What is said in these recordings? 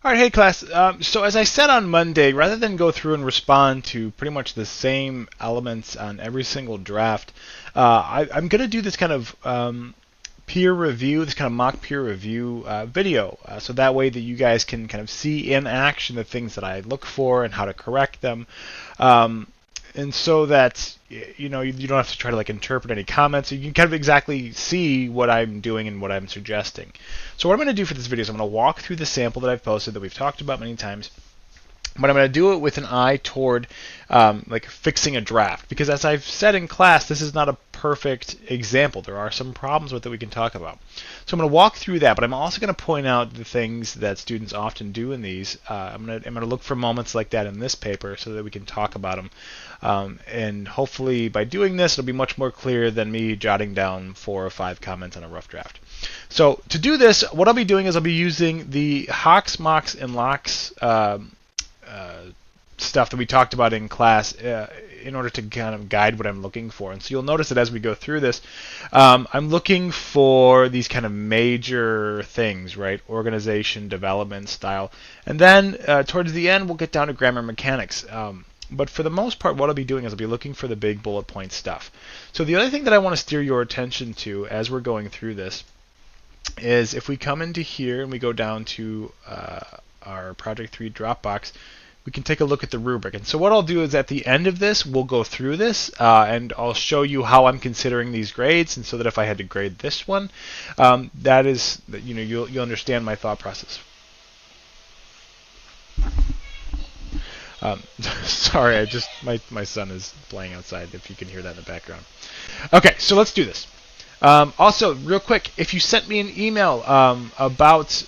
All right, hey class. So as I said on Monday, rather than go through and respond to pretty much the same elements on every single draft, I'm going to do this kind of peer review, this kind of mock peer review video, so that way that you guys can kind of see in action the things that I look for and how to correct them. And so that you don't have to try to like interpret any comments. You can kind of exactly see what I'm doing and what I'm suggesting. So what I'm going to do for this video is I'm going to walk through the sample that I've posted that we've talked about many times, but I'm going to do it with an eye toward like fixing a draft, because as I've said in class, this is not a perfect example. There are some problems with it we can talk about. So I'm going to walk through that, but I'm also going to point out the things that students often do in these. I'm going to look for moments like that in this paper so that we can talk about them. And hopefully by doing this, it'll be much more clear than me jotting down 4 or 5 comments on a rough draft. So to do this, what I'll be doing is I'll be using the Hawks, Mocks, and Locks stuff that we talked about in class in order to kind of guide what I'm looking for. And so you'll notice that as we go through this, I'm looking for these kind of major things, right? Organization, development, style. And then towards the end, we'll get down to grammar mechanics. But for the most part, what I'll be doing is I'll be looking for the big bullet point stuff. So the other thing that I want to steer your attention to as we're going through this is if we come into here and we go down to our Project 3 Dropbox, we can take a look at the rubric. And so what I'll do is at the end of this, we'll go through this and I'll show you how I'm considering these grades, and so that if I had to grade this one, that is, you'll understand my thought process. Sorry, my son is playing outside, if you can hear that in the background. Okay, so let's do this. Also, real quick, if you sent me an email about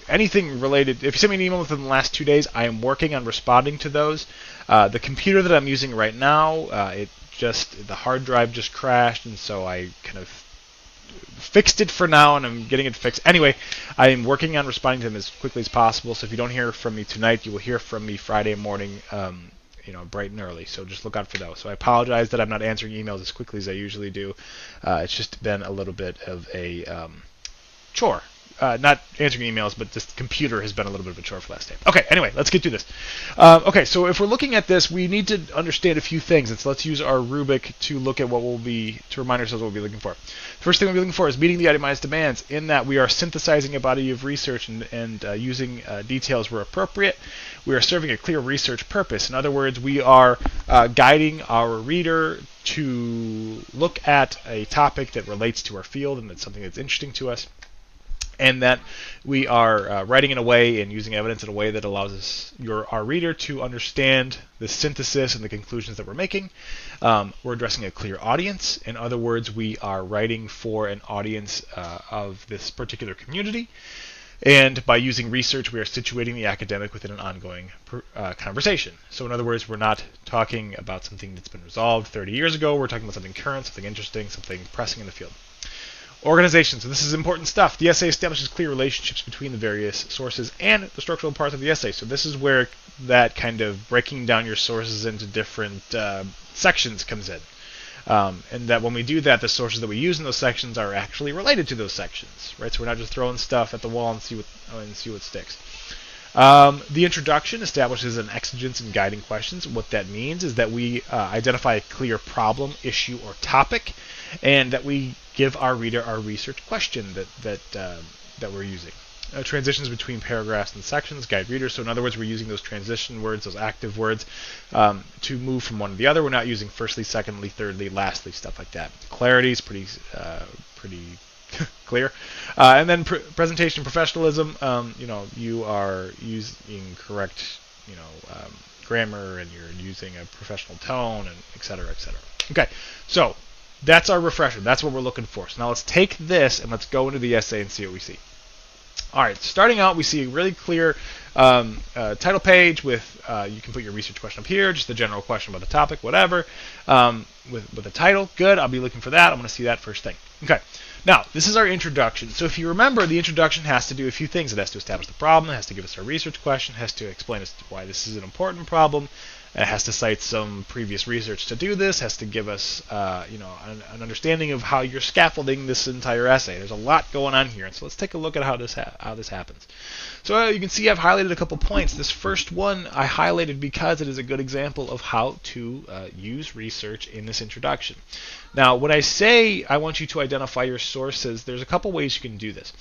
anything related, if you sent me an email within the last 2 days, I am working on responding to those. The computer that I'm using right now, the hard drive just crashed, and so I kind of fixed it for now, and I'm getting it fixed. Anyway, I am working on responding to them as quickly as possible, so if you don't hear from me tonight, you will hear from me Friday morning, bright and early. So just look out for those. So I apologize that I'm not answering emails as quickly as I usually do. It's just been a little bit of a chore. Not answering emails, but this computer has been a little bit of a chore for the last day. Okay, anyway, let's get to this. Okay, so if we're looking at this, we need to understand a few things. And so let's use our rubric to look at to remind ourselves what we'll be looking for. First thing we'll be looking for is meeting the itemized demands, in that we are synthesizing a body of research and using details where appropriate. We are serving a clear research purpose. In other words, we are guiding our reader to look at a topic that relates to our field and that's something that's interesting to us, and that we are writing in a way and using evidence in a way that allows our reader to understand the synthesis and the conclusions that we're making. We're addressing a clear audience. In other words, we are writing for an audience of this particular community. And by using research, we are situating the academic within an ongoing conversation. So in other words, we're not talking about something that's been resolved 30 years ago. We're talking about something current, something interesting, something pressing in the field. Organization. So this is important stuff. The essay establishes clear relationships between the various sources and the structural parts of the essay. So this is where that kind of breaking down your sources into different sections comes in. And that when we do that, the sources that we use in those sections are actually related to those sections, right? So we're not just throwing stuff at the wall and see what sticks. The introduction establishes an exigence in guiding questions. What that means is that we identify a clear problem, issue, or topic, and that we give our reader our research question that we're using. Transitions between paragraphs and sections guide readers. So in other words, we're using those transition words, those active words, to move from one to the other. We're not using firstly, secondly, thirdly, lastly, stuff like that. Clarity is pretty clear. And then presentation professionalism. You are using correct, grammar, and you're using a professional tone, and et cetera, et cetera. Okay, so that's our refresher. That's what we're looking for. So now let's take this and let's go into the essay and see what we see. All right, starting out, we see a really clear title page with, you can put your research question up here, just the general question about the topic, whatever, with the title. Good, I'll be looking for that. I'm going to see that first thing. Okay, now, this is our introduction. So if you remember, the introduction has to do a few things. It has to establish the problem, it has to give us our research question, it has to explain us why this is an important problem, It has to cite some previous research to do this. Has to give us, an understanding of how you're scaffolding this entire essay. There's a lot going on here, and so let's take a look at how this happens. So you can see I've highlighted a couple points. This first one I highlighted because it is a good example of how to use research in this introduction. Now, when I say I want you to identify your sources, there's a couple ways you can do this.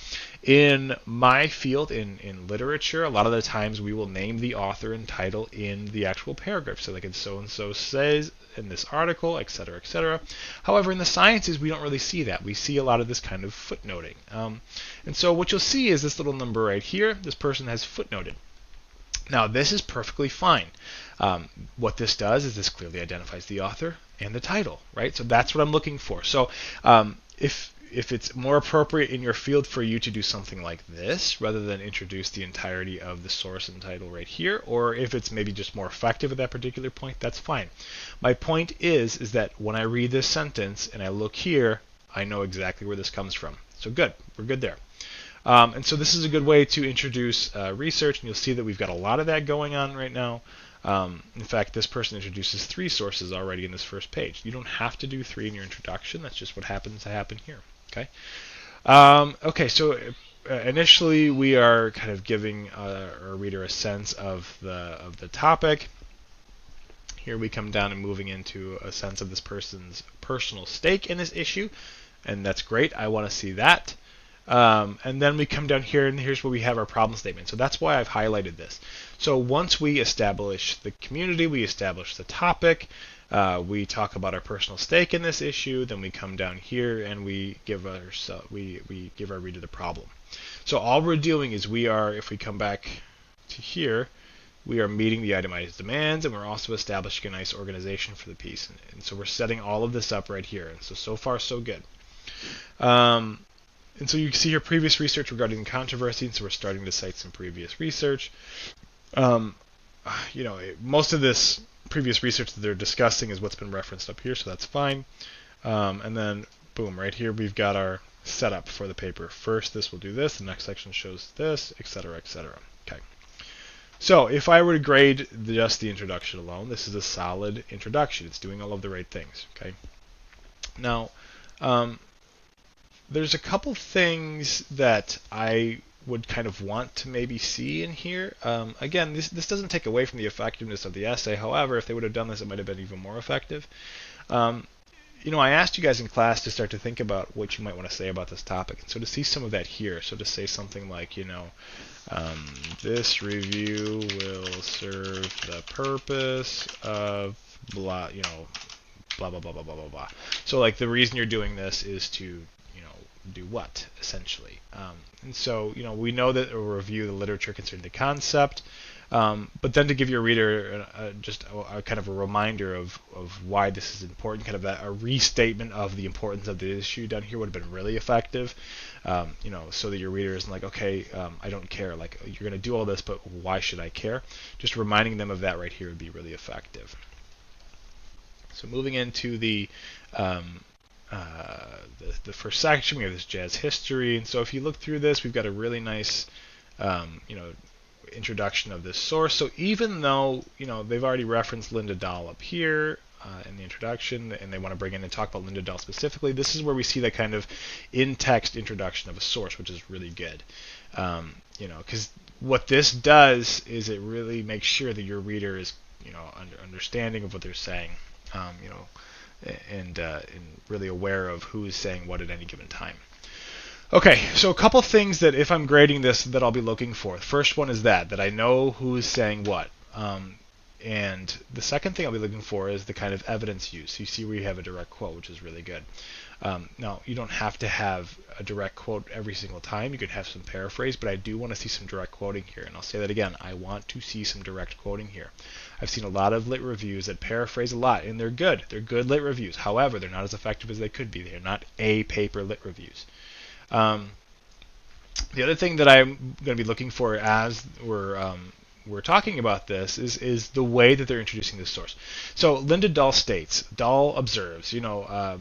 In my field, in literature, a lot of the times we will name the author and title in the actual paragraph. So like in so-and-so says in this article, etc., etc. However, in the sciences, we don't really see that. We see a lot of this kind of footnoting. And so what you'll see is this little number right here. This person has footnoted. Now, this is perfectly fine. What this does is this clearly identifies the author and the title, right? So that's what I'm looking for. So if it's more appropriate in your field for you to do something like this rather than introduce the entirety of the source and title right here, or if it's maybe just more effective at that particular point, that's fine. My point is that when I read this sentence and I look here, I know exactly where this comes from. So good, we're good there. And so this is a good way to introduce research, and you'll see that we've got a lot of that going on right now. In fact, this person introduces 3 sources already in this first page. You don't have to do 3 in your introduction. That's just what happens to happen here. Okay. Okay. So initially, we are kind of giving our reader a sense of the topic. Here we come down and moving into a sense of this person's personal stake in this issue, and that's great. I want to see that. And then we come down here, and here's where we have our problem statement. So that's why I've highlighted this. So once we establish the community, we establish the topic, we talk about our personal stake in this issue, then we come down here and we give our reader the problem. So all we're doing is if we come back to here, we are meeting the itemized demands, and we're also establishing a nice organization for the piece. And so we're setting all of this up right here. And so far, so good. And so you can see here previous research regarding controversy, and so we're starting to cite some previous research. Most of this previous research that they're discussing is what's been referenced up here, so that's fine. And then, boom, right here we've got our setup for the paper. First, this will do this. The next section shows this, etc., etc. Okay. So if I were to grade just the introduction alone, this is a solid introduction. It's doing all of the right things. Okay. Now, there's a couple things that I would kind of want to maybe see in here. Again, this doesn't take away from the effectiveness of the essay. However, if they would have done this, it might have been even more effective. I asked you guys in class to start to think about what you might want to say about this topic. And so to see some of that here, so to say something like, this review will serve the purpose of blah, blah, blah, blah, blah, blah, blah, blah. So like the reason you're doing this is to do what, essentially. And so, we know that a review the literature concerning the concept, but then to give your reader just a kind of a reminder of why this is important, kind of a restatement of the importance of the issue down here would have been really effective, so that your reader isn't like, okay, I don't care, like, you're going to do all this, but why should I care? Just reminding them of that right here would be really effective. So moving into the first section, we have this jazz history, and so if you look through this, we've got a really nice, introduction of this source. So even though they've already referenced Linda Dahl up here in the introduction, and they want to bring in and talk about Linda Dahl specifically, this is where we see that kind of in-text introduction of a source, which is really good. Because what this does is it really makes sure that your reader is understanding of what they're saying. And really aware of who is saying what at any given time. Okay, so a couple things that if I'm grading this that I'll be looking for. The first one is that I know who is saying what. And the second thing I'll be looking for is the kind of evidence use. You see where you have a direct quote, which is really good. Now, you don't have to have a direct quote every single time. You could have some paraphrase, but I do want to see some direct quoting here. And I'll say that again. I want to see some direct quoting here. I've seen a lot of lit reviews that paraphrase a lot, and they're good. They're good lit reviews. However, they're not as effective as they could be. They're not A-paper lit reviews. The other thing that I'm going to be looking for as we're talking about this is the way that they're introducing this source. So Linda Dahl states, Dahl observes, Ingrid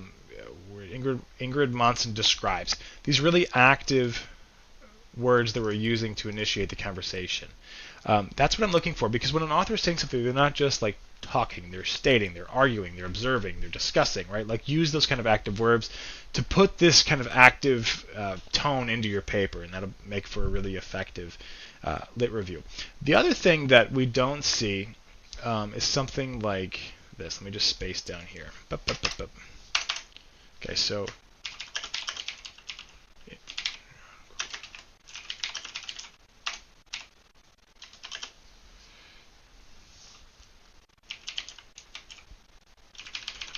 Monson describes. These really active words that we're using to initiate the conversation. That's what I'm looking for, because when an author is saying something, they're not just like talking, they're stating, they're arguing, they're observing, they're discussing, right? Like use those kind of active verbs to put this kind of active tone into your paper, and that'll make for a really effective lit review. The other thing that we don't see is something like this. Let me just space down here. Okay, so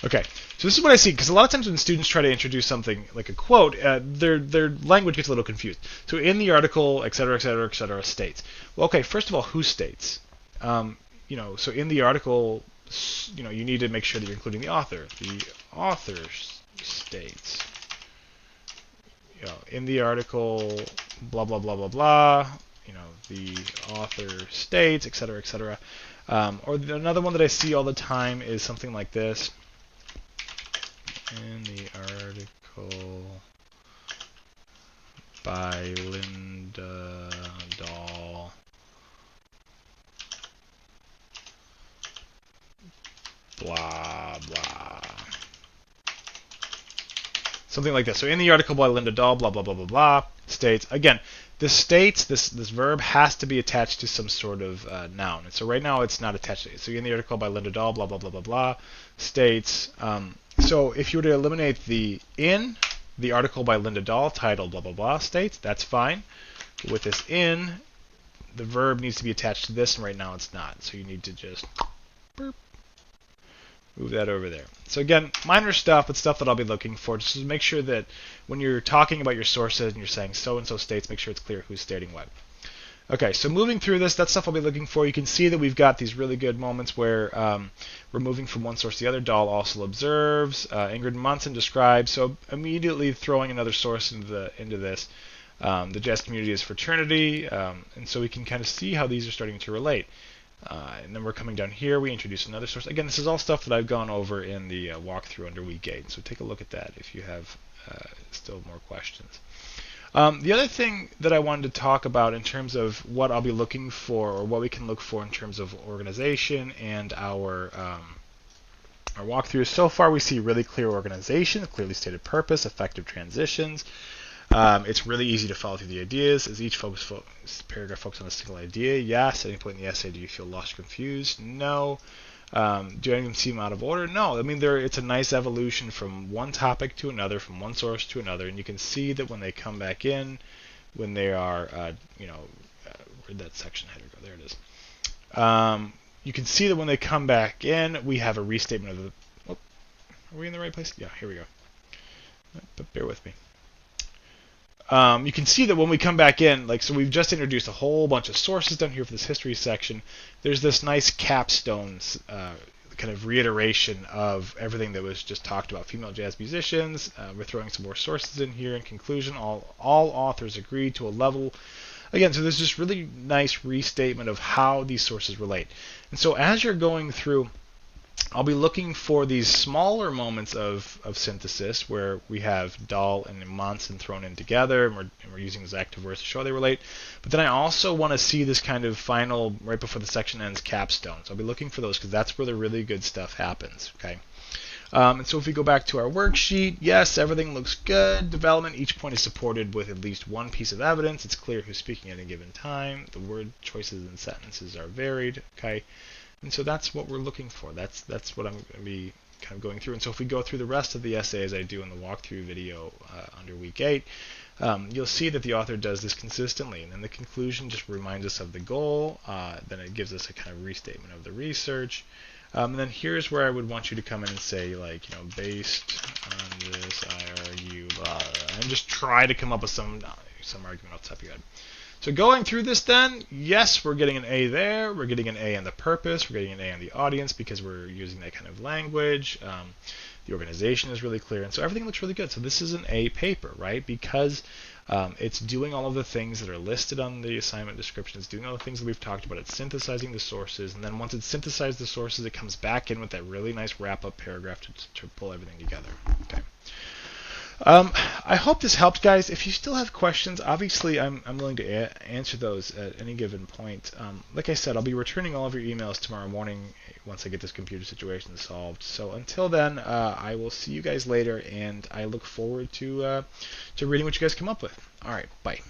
okay, so this is what I see, because a lot of times when students try to introduce something like a quote, their language gets a little confused. So in the article, et cetera, et cetera, et cetera, states. Well, okay, first of all, who states? So in the article, you need to make sure that you're including the author. The author states. In the article, blah, blah, blah, blah, blah. The author states, et cetera, et cetera. Or another one that I see all the time is something like this. In the article by Linda Dahl, blah, blah. Something like this. So in the article by Linda Dahl, blah, blah, blah, blah, blah, states, again, this states, this verb has to be attached to some sort of noun. And so right now it's not attached to it. So in the article by Linda Dahl, blah, blah, blah, blah, blah, states. So if you were to eliminate the in, the article by Linda Dahl, titled blah, blah, blah, states, that's fine. With this in, the verb needs to be attached to this, and right now it's not. So you need to just move that over there. So again, minor stuff, but stuff that I'll be looking for. Just to make sure that when you're talking about your sources and you're saying so-and-so states, make sure it's clear who's stating what. Okay, so moving through this, that's stuff I'll be looking for. You can see that we've got these really good moments where we're moving from one source to the other. Dahl also observes. Ingrid and Munson describes. So immediately throwing another source into this. The jazz community is fraternity, and so we can kind of see how these are starting to relate. And then we're coming down here. We introduce another source. Again, this is all stuff that I've gone over in the walkthrough under week 8. So take a look at that if you have still more questions. The other thing that I wanted to talk about in terms of what I'll be looking for, or what we can look for in terms of organization and our walkthrough. So far, we see really clear organization, a clearly stated purpose, effective transitions. It's really easy to follow through the ideas, as each paragraph focuses on a single idea. Yes. At any point in the essay, do you feel lost or confused? No. Do any of them seem out of order? No. I mean, it's a nice evolution from one topic to another, from one source to another, and you can see that when they come back in, when they are, where'd that section header go? There it is. You can see that when they come back in, we have a restatement of the. Oh, are we in the right place? Yeah, here we go. But bear with me. You can see that when we come back in, so we've just introduced a whole bunch of sources down here for this history section. There's this nice capstone kind of reiteration of everything that was just talked about. Female jazz musicians. We're throwing some more sources in here. In conclusion, all authors agreed to a level. Again, so there's this really nice restatement of how these sources relate. And so as you're going through, I'll be looking for these smaller moments of synthesis where we have Dahl and Munson thrown in together, and we're using these active verbs to show how they relate. But then I also want to see this kind of final, right before the section ends, capstone. So I'll be looking for those because that's where the really good stuff happens. Okay. And so if we go back to our worksheet, yes, everything looks good. Development, each point is supported with at least one piece of evidence. It's clear who's speaking at any given time. The word choices and sentences are varied. Okay. And so that's what we're looking for. That's what I'm going to be kind of going through. And so if we go through the rest of the essay as I do in the walkthrough video under week 8, you'll see that the author does this consistently. And then the conclusion just reminds us of the goal. Then it gives us a kind of restatement of the research. And then here's where I would want you to come in and say, based on this, I argue, blah, blah, and just try to come up with some argument off the top of your head. So going through this then, yes, we're getting an A there. We're getting an A on the purpose. We're getting an A on the audience because we're using that kind of language. The organization is really clear. And so everything looks really good. So this is an A paper, right? Because it's doing all of the things that are listed on the assignment description. It's doing all the things that we've talked about. It's synthesizing the sources. And then once it's synthesized the sources, it comes back in with that really nice wrap-up paragraph to pull everything together. Okay. I hope this helped, guys. If you still have questions, obviously I'm willing to answer those at any given point. Like I said, I'll be returning all of your emails tomorrow morning once I get this computer situation solved. So until then, I will see you guys later, and I look forward to reading what you guys come up with. All right, bye.